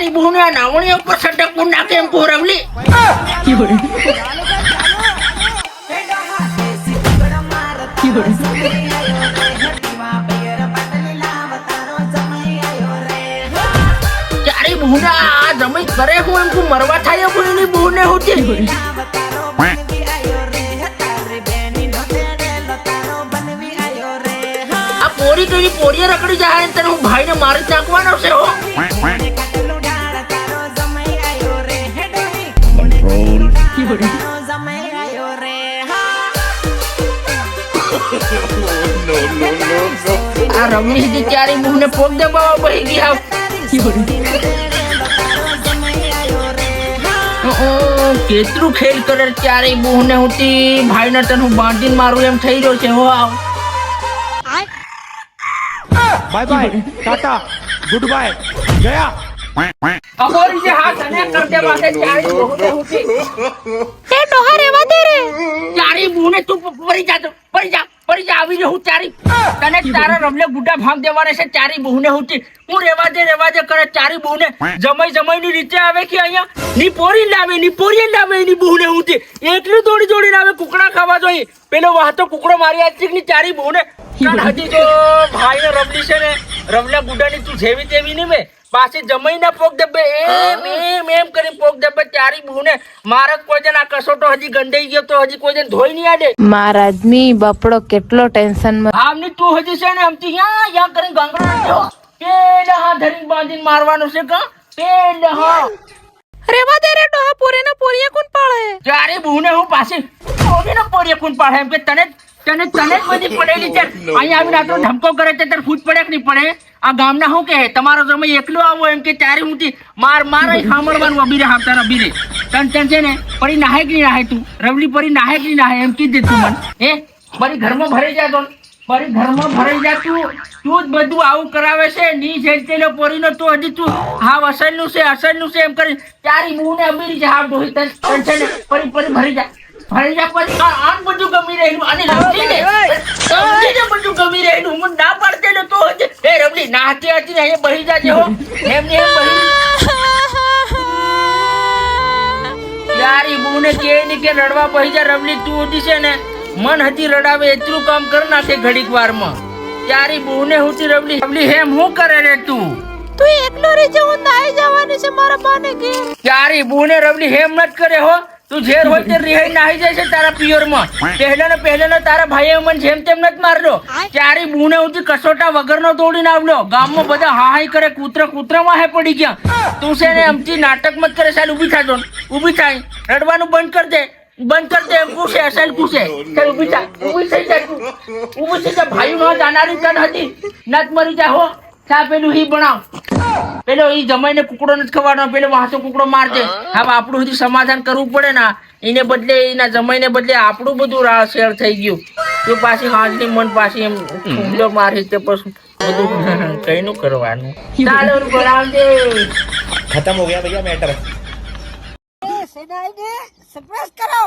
ચારી બહુને આ નાવણી ઉપર સટકવું નાખે એમ પોરવલી ચારી બહુને આ જમી કરે હું એમ મરવા થાય એની બહુને હોતી પોરી તો પોરીએ રખડી જાય તને હું ભાઈને મારી જ નાખવાનો છે હો આ રમણી થી ચારી બહુને પોક દબાવવા બહી ગયા કેટલું ખેલ કરે ચારે બહુને હોતી ભાઈને તને હું બાંધીને મારું એમ થઈ રહ્યો છે હો આવ bye bye tata good bye गया अहोरी से हाथ अने करते माथे चारी बहूने होती ए डोहा रेवा दे रे चारी बहूने तू परी जा આવી હું ચારી તને તારા રમલે ગુડા ભાગ દેવાને છે ચારી બહુને હોતી હું રેવા દે કરે ચારી બહુને જમાઈ ની રીતે આવે કે અહીંયા ની પોરી લાવે ની બહુને હોતી એકલું દોડી આવે કુકડા ખાવા જોઈએ પેલો વાહતો કુકડો મારી આચીક ની ચારી બહુને હજી તો ભાઈ રમલી છે ને રમલા ગુડાની તું જેવી તેવી નહીં બે પાછી જમાઈ ના પોક દબે એમ કરી પોક દબે ચારી બહુને મારા કોઈ જણ આ કસોટો હજી ગંડાઈ ગયો તો હજી કોઈ જણ ધોઈ નહીં આડે મારા આદમી બપડો કેટલો ટેન્શન માં આમની તું હજી છે ને આમથી યા કરી ગાંગડા જો પેલા હા ધરી બાંધીને મારવાનું છે કા પેલા હા રેવા દે રે ડોહા પોરીએ કોણ પાળે ચારી બહુને હું પાછી પોરીએ કોણ પાડે એમ કે તને બધી પડેલી છે અહીંયા આવીને આટલો ધમકો કરે છે તાર ફૂટ પડે કે નહીં પડે આ ગામના શું કહે તમારો સમય એકલો આવો એમ કે ચારી ઊંટી માર સાંભળવાનું અબીરે હામતા અબીરે તન છે ને પડી નાહે કે નહીં નાહે તું રવલી પડી નાહે કે નહીં નાહે એમ કીધે તું મને મારી ઘરમાં ભરાઈ જા તું જ બધું આવું કરાવે છે ની જેલો પોરીનો તો હજી તું હા અસલનું છે એમ કરી ચારી બહુને અબીરી છે હા ડોહી તન છે ને પડી ભરી જા પછી આન બધું ગમી રહેલું અને સમજીને બધું ગમી રહેલું હું ના પાડતે ને તો એ રમલી નાહતી હતી અહીંયા બહી જાજે હો એમને એમ બહી યારી બહુને કે ની કે રડવા બહી જા રમલી તું હતી છે ને મન હતી રડાવે એટલું કામ કર નાખે ઘડીક વારમાં યારી બહુને હોતી રમલી હેમ હું કરે રે તું એકલો રે જવું નાઈ જવાની છે મારા બાને કે યારી બહુને રમલી હેમ નત કરે હો તું ઝેર હોય તે રિહાઈ નાહી જાય છે તારા પિયરમાં પહેલા તારા ભાઈએ મને જેમ તેમ નથી મારલો ચારી બહુને ઉઠી કસોટા વગરનો દોડીને આવલો ગામમાં બધા હાહાઈ કરે કૂતરામાં હે પડી ગયા તું છે ને અમથી નાટક મત કરે સાલ ઊભી થાય રડવાનું બંધ કર દે એમ પૂછે અસલ પૂછે ચાલ ઊભી થઈ જા ભાઈ નો જાનારી તન હતી નત મરી જા હો ચા પેલું હી બનાવ પેલો ઈ જમાઈને કુકડો નથી ખવાનો પેલો વાંચો કુકડો મારજે હવે આપણું હજી સમાધાન કરવું પડે ને એને બદલે એના જમાઈને બદલે આપણું બધું શેર થઈ ગયું તો પાછી હાજની મન પાછી એમ કુકડો મારી તે પછી બધું કઈનું કરવાનું ચાલો બનાવજે खत्म हो गया भैया मैटर सरप्राइज करो